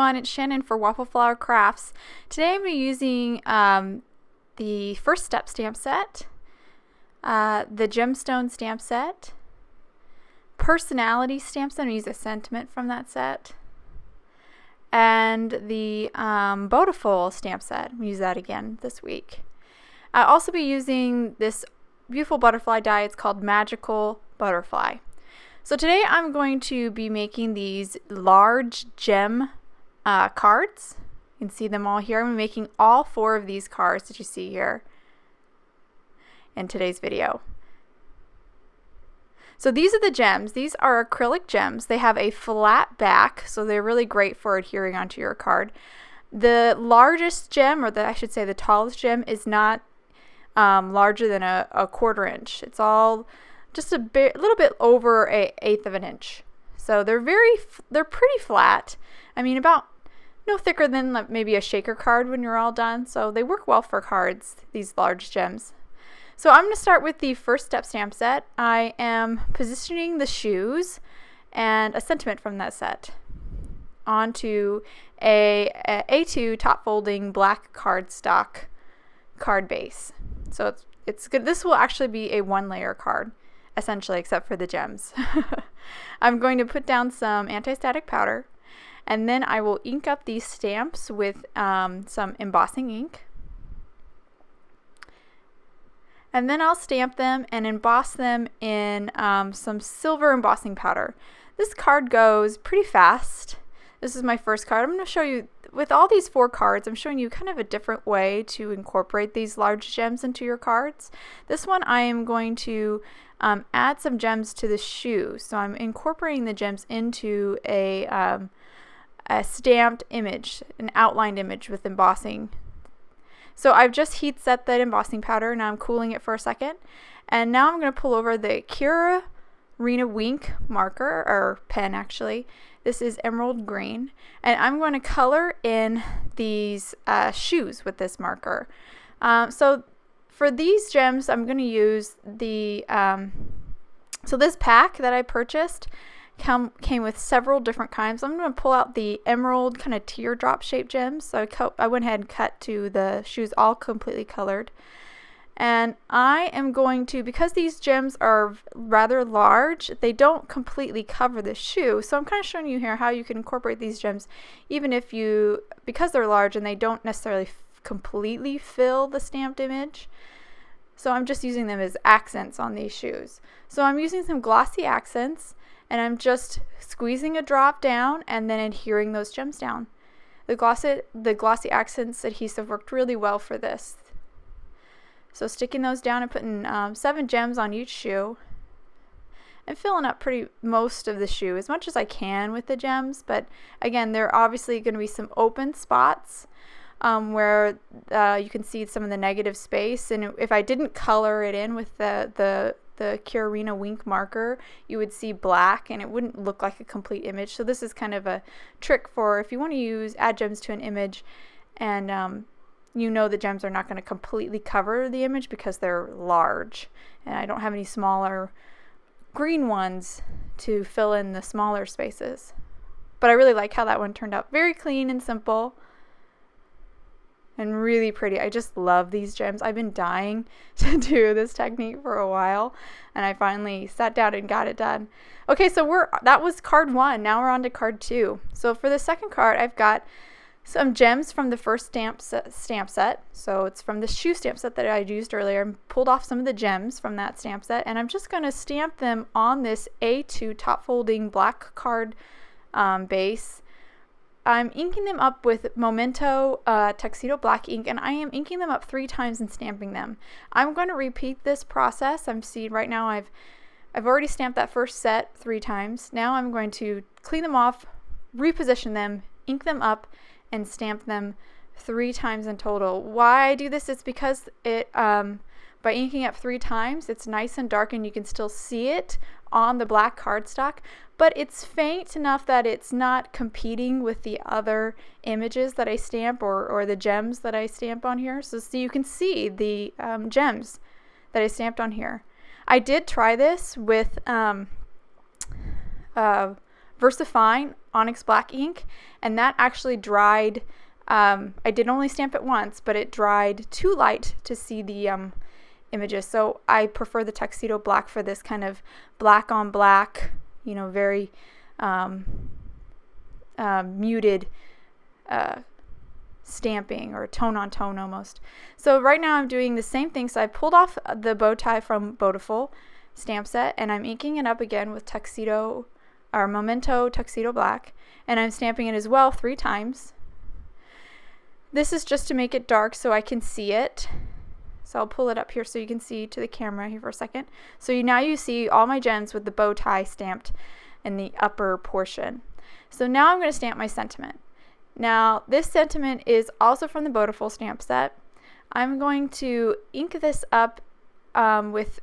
everyone, it's Shannon for Waffle Flower Crafts. Today I'm using the First Step stamp set, the Gemstone stamp set, Personality stamp set. I'm going to use a sentiment from that set, and the Beautiful stamp set. I'm going to use that again this week. I'll also be using this beautiful butterfly die. It's called Magical Butterfly. So today I'm going to be making these large gem cards. You can see them all here. I'm making all 4 of these cards that you see here in today's video. So these are the gems. These are acrylic gems. They have a flat back, so they're really great for adhering onto your card. The largest gem, or I should say the tallest gem, is not larger than a 1/4 inch. It's all just a little bit over an 1/8 of an inch. So they're pretty flat. I mean, about no thicker than maybe a shaker card when you're all done. So they work well for cards, these large gems. So I'm going to start with the First Step stamp set. I am positioning the shoes and a sentiment from that set onto a A2 top folding black cardstock card base. So it's good. This will actually be a 1-layer card, essentially, except for the gems. I'm going to put down some anti-static powder, and then I will ink up these stamps with some embossing ink. And then I'll stamp them and emboss them in some silver embossing powder. This card goes pretty fast. This is my first card. I'm going to show you, with all these 4 cards, I'm showing you kind of a different way to incorporate these large gems into your cards. This one I am going to add some gems to the shoe. So I'm incorporating the gems into a stamped image, an outlined image with embossing. So I've just heat set that embossing powder. Now I'm cooling it for a second. And now I'm going to pull over the Rena Wink marker, or pen actually. This is emerald green. And I'm going to color in these shoes with this marker. So for these gems, I'm going to use the, so this pack that I purchased came with several different kinds. I'm going to pull out the emerald kind of teardrop shaped gems. So I went ahead and cut to the shoes all completely colored. And I am going to, because these gems are rather large, they don't completely cover the shoe. So I'm kind of showing you here how you can incorporate these gems even if because they're large and they don't necessarily completely fill the stamped image. So I'm just using them as accents on these shoes. So I'm using some glossy accents, and I'm just squeezing a drop down and then adhering those gems down. The glossy accents adhesive worked really well for this. So sticking those down and putting 7 gems on each shoe, and filling up most of the shoe as much as I can with the gems. But again, there are obviously going to be some open spots where you can see some of the negative space. And if I didn't color it in with the Rena Wink marker, you would see black and it wouldn't look like a complete image. So this is kind of a trick for if you want to add gems to an image and you know the gems are not going to completely cover the image because they're large. And I don't have any smaller green ones to fill in the smaller spaces. But I really like how that one turned out. Very clean and simple. And really pretty. I just love these gems. I've been dying to do this technique for a while, and I finally sat down and got it done. Okay, so that was card 1. Now we're on to card 2. So for the second card, I've got some gems from the first stamp set. So it's from the shoe stamp set that I used earlier. I pulled off some of the gems from that stamp set, and I'm just going to stamp them on this A2 top folding black card base. I'm inking them up with Memento Tuxedo Black ink, and I am inking them up 3 times and stamping them. I'm going to repeat this process. I'm seeing right now I've already stamped that first set 3 times. Now I'm going to clean them off, reposition them, ink them up, and stamp them 3 times in total. Why I do this is because by inking up 3 times, it's nice and dark and you can still see it on the black cardstock, but it's faint enough that it's not competing with the other images that I stamp or the gems that I stamp on here. So you can see the gems that I stamped on here. I did try this with VersaFine Onyx Black ink, and that actually dried. I did only stamp it once, but it dried too light to see the images. So I prefer the Tuxedo Black for this kind of black on black, you know, very muted stamping, or tone on tone almost. So right now I'm doing the same thing. So I pulled off the bow tie from Waffle stamp set, and I'm inking it up again with Tuxedo or Memento Tuxedo Black, and I'm stamping it as well 3 times. This is just to make it dark so I can see it. So I'll pull it up here so you can see to the camera here for a second. So now you see all my gems with the bow tie stamped in the upper portion. So now I'm going to stamp my sentiment. Now this sentiment is also from the Waffle stamp set. I'm going to ink this up with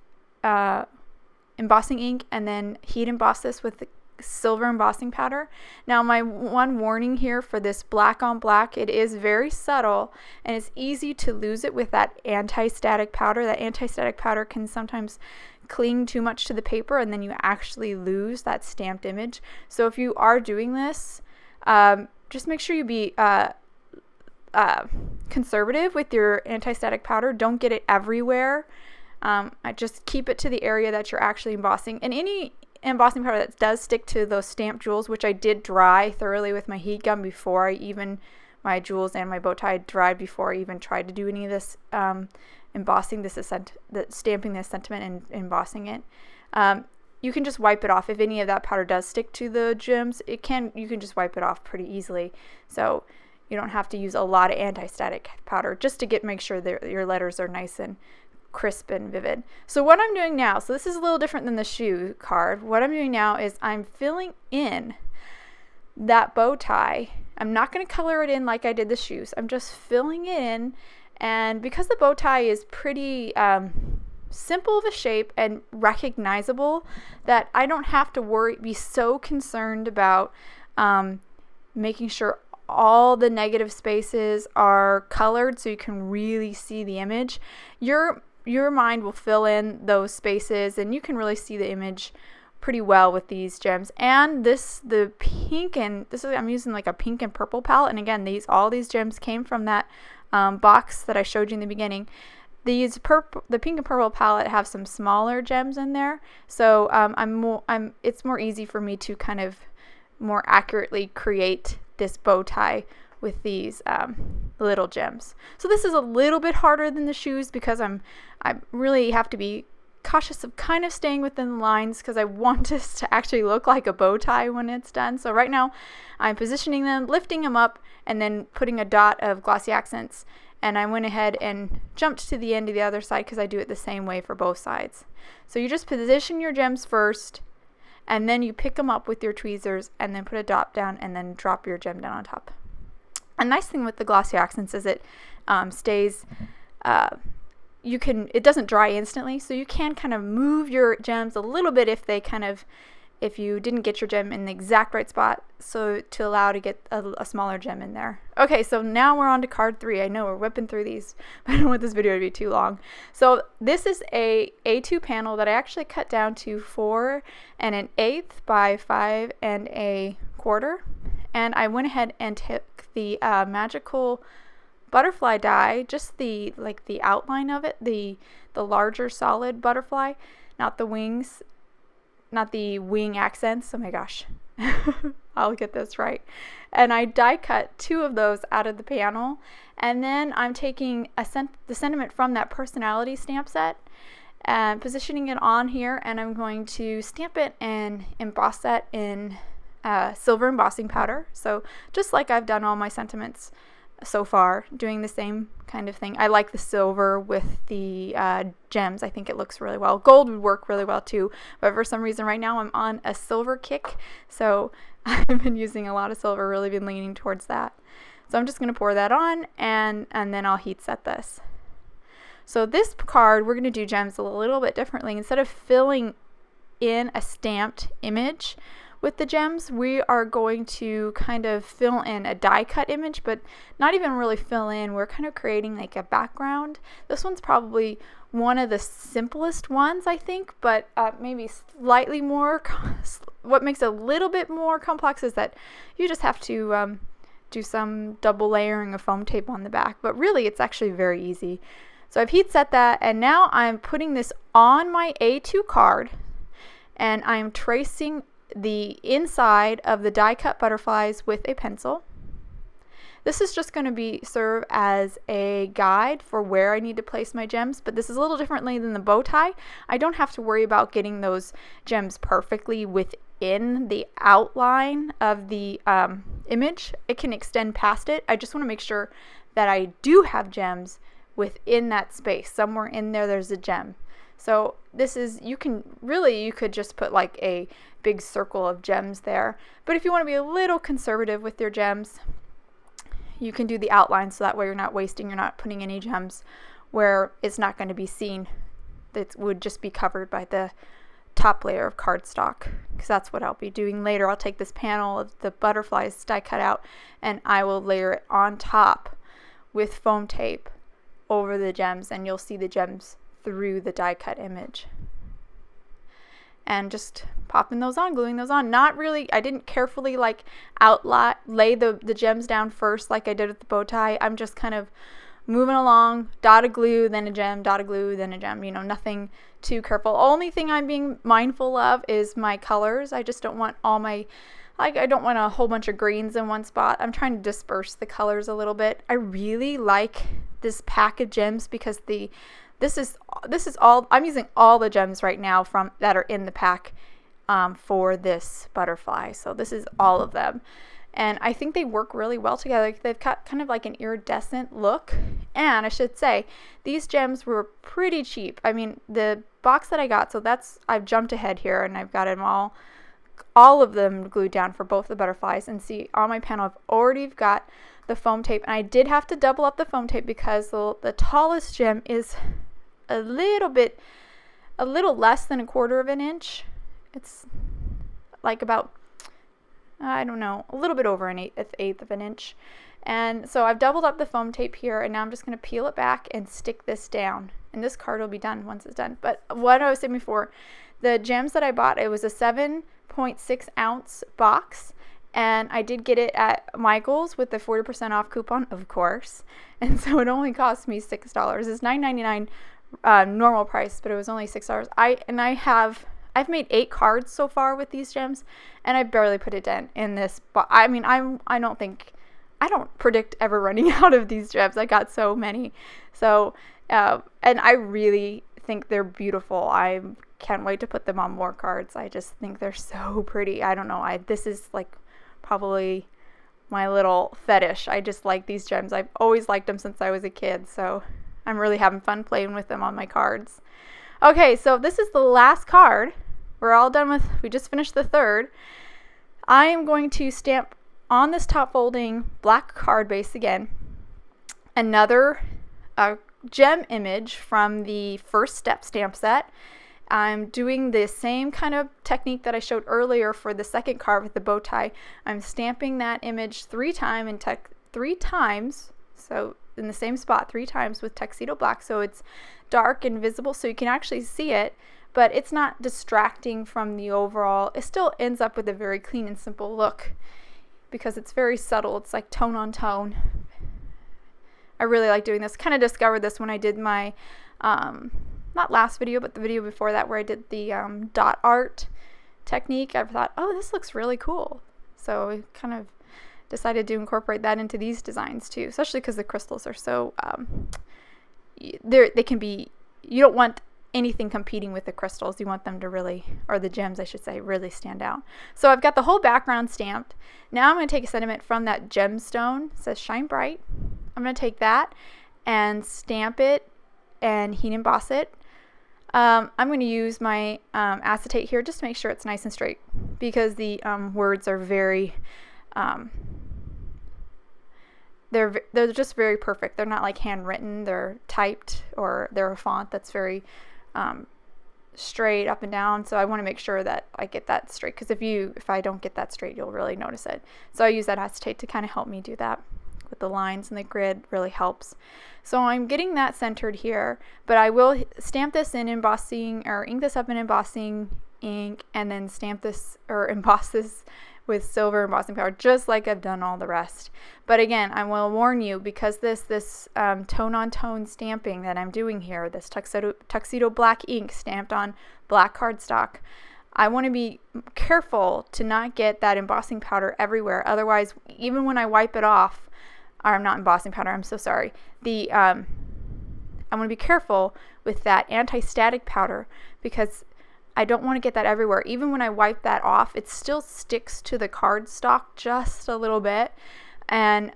embossing ink, and then heat emboss this with the silver embossing powder. Now my one warning here for this black on black, it is very subtle and it's easy to lose it with that anti-static powder. That anti-static powder can sometimes cling too much to the paper, and then you actually lose that stamped image. So if you are doing this, just make sure you be conservative with your anti-static powder. Don't get it everywhere. I just keep it to the area that you're actually embossing. And any embossing powder that does stick to those stamped jewels, which I did dry thoroughly with my heat gun before my jewels and my bow tie dried before I even tried to do any of this embossing this stamping this sentiment and embossing it. You can just wipe it off. If any of that powder does stick to the gems, you can just wipe it off pretty easily. So you don't have to use a lot of anti-static powder just to make sure that your letters are nice and crisp and vivid. So what I'm doing now, so this is a little different than the shoe card. What I'm doing now is I'm filling in that bow tie. I'm not going to color it in like I did the shoes. I'm just filling it in, and because the bow tie is pretty simple of a shape and recognizable, that I don't have to be so concerned about making sure all the negative spaces are colored so you can really see the image. Your mind will fill in those spaces, and you can really see the image pretty well with these gems. And the pink, and I'm using like a pink and purple palette, and again, all these gems came from that box that I showed you in the beginning. The pink and purple palette have some smaller gems in there, so it's more easy for me to kind of more accurately create this bow tie with these little gems. So this is a little bit harder than the shoes because I really have to be cautious of kind of staying within the lines, because I want this to actually look like a bow tie when it's done. So right now I'm positioning them, lifting them up, and then putting a dot of glossy accents, and I went ahead and jumped to the end of the other side because I do it the same way for both sides. So you just position your gems first, and then you pick them up with your tweezers and then put a dot down and then drop your gem down on top. A nice thing with the glossy accents is it stays, it doesn't dry instantly, so you can kind of move your gems a little bit if you didn't get your gem in the exact right spot, so to allow to get a smaller gem in there. Okay, so now we're on to card 3. I know we're whipping through these, but I don't want this video to be too long. So this is a A2 panel that I actually cut down to 4 1/8 by 5 1/4, and I went ahead and took the magical butterfly die, just the outline of it, the larger solid butterfly, not the wings, not the wing accents. Oh my gosh, I'll get this right. And I die cut 2 of those out of the panel, and then I'm taking the sentiment from that personality stamp set and positioning it on here, and I'm going to stamp it and emboss that in silver embossing powder. So just like I've done all my sentiments so far, doing the same kind of thing. I like the silver with the gems. I think it looks really well. Gold would work really well too, but for some reason right now I'm on a silver kick, so I've been using a lot of silver, really been leaning towards that. So I'm just going to pour that on, and then I'll heat set this. So this card, we're going to do gems a little bit differently. Instead of filling in a stamped image, with the gems, we are going to kind of fill in a die cut image, but not even really fill in. We're kind of creating like a background. This one's probably one of the simplest ones, I think, but maybe slightly more. What makes it a little bit more complex is that you just have to do some double layering of foam tape on the back, but really it's actually very easy. So I've heat set that, and now I'm putting this on my A2 card, and I'm tracing the inside of the die cut butterflies with a pencil. This is just going to serve as a guide for where I need to place my gems, but this is a little differently than the bow tie. I don't have to worry about getting those gems perfectly within the outline of the image. It can extend past it. I just want to make sure that I do have gems within that space. Somewhere in there, there's a gem. So this is, you could just put like a big circle of gems there. But if you want to be a little conservative with your gems, you can do the outline, so that way you're not putting any gems where it's not going to be seen. It would just be covered by the top layer of cardstock, because that's what I'll be doing later. I'll take this panel of the butterflies die cut out, and I will layer it on top with foam tape over the gems, and you'll see the gems through the die cut image. And just popping those on, gluing those on. Not really, I didn't carefully like lay the gems down first like I did with the bow tie. I'm just kind of moving along, dot of glue, then a gem, dot of glue, then a gem, nothing too careful. Only thing I'm being mindful of is my colors. I just don't want I don't want a whole bunch of greens in one spot. I'm trying to disperse the colors a little bit. I really like this pack of gems because this is all, I'm using all the gems right now that are in the pack for this butterfly. So this is all of them. And I think they work really well together. They've got kind of like an iridescent look. And I should say, these gems were pretty cheap. I mean, the box that I got, so I've jumped ahead here and I've got them all of them glued down for both the butterflies. And see, on my panel, I've already got the foam tape. And I did have to double up the foam tape because the tallest gem is a little less than 1/4 of an inch. It's like about, I don't know, a little bit over an eighth of an inch. And so I've doubled up the foam tape here, and now I'm just going to peel it back and stick this down. And this card will be done once it's done. But what I was saying before, the gems that I bought, it was a 7.6 ounce box. And I did get it at Michael's with the 40% off coupon, of course. And so it only cost me $6. It's $9.99 normal price, but it was only $6. I've made 8 cards so far with these gems, and I barely put a dent in this. But I mean, I don't predict ever running out of these gems. I got so many. So, and I really think they're beautiful. I can't wait to put them on more cards. I just think they're so pretty. I don't know. This is like probably my little fetish. I just like these gems. I've always liked them since I was a kid. So I'm really having fun playing with them on my cards. Okay, so this is the last card. We're all done we just finished the third. I am going to stamp on this top folding black card base again another gem image from the first step stamp set. I'm doing the same kind of technique that I showed earlier for the second card with the bow tie. I'm stamping that image 3 times, so in the same spot 3 times with tuxedo black, so it's dark and visible so you can actually see it, but it's not distracting from the overall. It still ends up with a very clean and simple look because it's very subtle. It's like tone on tone. I really like doing this. Kind of discovered this when I did my not last video, but the video before that where I did the dot art technique. I thought, oh, this looks really cool. So I kind of decided to incorporate that into these designs too, especially because the crystals are so, they can be, you don't want anything competing with the crystals. You want them to really, or the gems I should say, really stand out. So I've got the whole background stamped. Now I'm going to take a sentiment from that gemstone. It says shine bright. I'm going to take that and stamp it and heat emboss it. I'm going to use my acetate here just to make sure it's nice and straight because the words are very, they're just very perfect. They're not like handwritten. They're typed, or they're a font that's very straight up and down, so I want to make sure that I get that straight, because if I don't get that straight, you'll really notice it. So I use that acetate to kind of help me do that with the lines, and the grid really helps. So I'm getting that centered here, but I will stamp this in embossing, or ink this up in embossing ink, and then stamp this or emboss this with silver embossing powder, just like I've done all the rest. But again, I will warn you, because this tone on tone stamping that I'm doing here, this tuxedo black ink stamped on black cardstock, I want to be careful to not get that embossing powder everywhere. Otherwise, even when I wipe it off, or not embossing powder, I'm so sorry, I want to be careful with that anti-static powder, because I don't want to get that everywhere. Even when I wipe that off, it still sticks to the cardstock just a little bit, and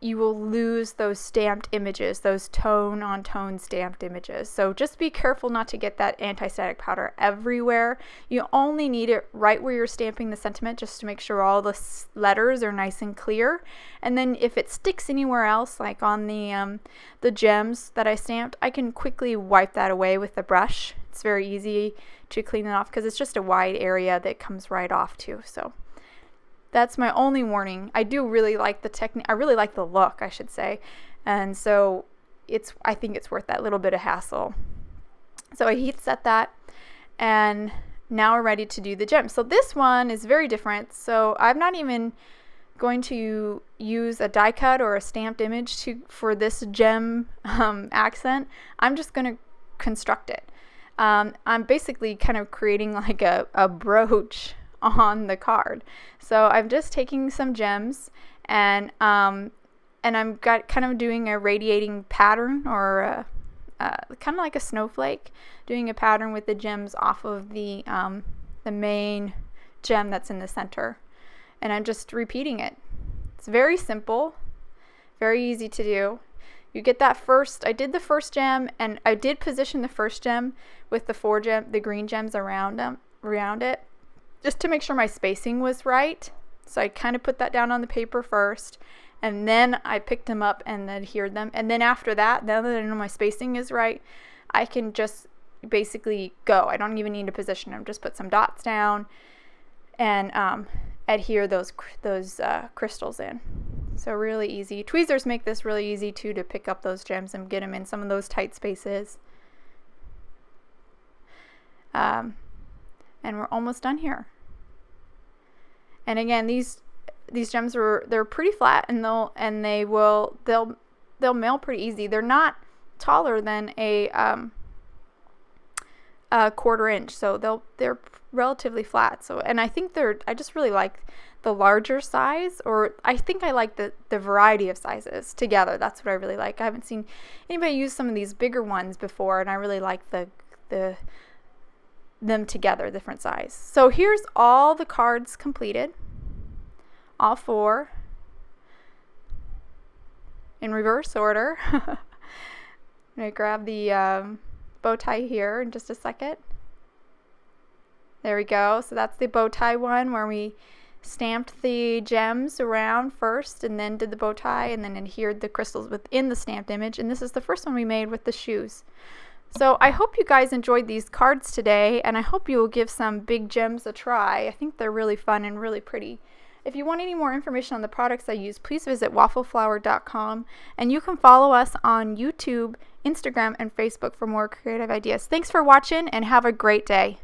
you will lose those stamped images, those tone on tone stamped images. So just be careful not to get that anti-static powder everywhere. You only need it right where you're stamping the sentiment, just to make sure all the letters are nice and clear. And then if it sticks anywhere else, like on the gems that I stamped, I can quickly wipe that away with the brush. It's very easy to clean it off, because it's just a wide area that comes right off too. So that's my only warning. I do really like the technique. I really like the look, I should say. And so I think it's worth that little bit of hassle. So I heat set that, and now we're ready to do the gem. So this one is very different. So I'm not even going to use a die cut or a stamped image for this gem accent. I'm just going to construct it. I'm basically kind of creating like a brooch on the card. So I'm just taking some gems, and I'm kind of doing a radiating pattern, or kind of like a snowflake, doing a pattern with the gems off of the main gem that's in the center, and I'm just repeating it. It's very simple, very easy to do. You get that first, I did the first gem, and I did position the first gem with the green gems around it, just to make sure my spacing was right. So I kind of put that down on the paper first, and then I picked them up and adhered them. And then after that, now that I know my spacing is right, I can just basically go. I don't even need to position them. Just put some dots down and adhere those crystals in. So really easy. Tweezers make this really easy too, to pick up those gems and get them in some of those tight spaces. And we're almost done here. And again, these gems they're pretty flat, and they'll mail pretty easy. They're not taller than a 1/4 inch, so they're relatively flat. So, and I think I just really like the larger size, or I think I like the variety of sizes together. That's what I really like. I haven't seen anybody use some of these bigger ones before, and I really like them together, different size. So here's all the cards completed, all 4 in reverse order. I'm gonna grab the bow tie here in just a second. There we go. So that's the bow tie one, where we stamped the gems around first, and then did the bow tie, and then adhered the crystals within the stamped image. And this is the first one we made with the shoes. So I hope you guys enjoyed these cards today, and I hope you will give some big gems a try. I think they're really fun and really pretty. If you want any more information on the products I use, please visit waffleflower.com, and you can follow us on YouTube, Instagram, and Facebook for more creative ideas. Thanks for watching, and have a great day.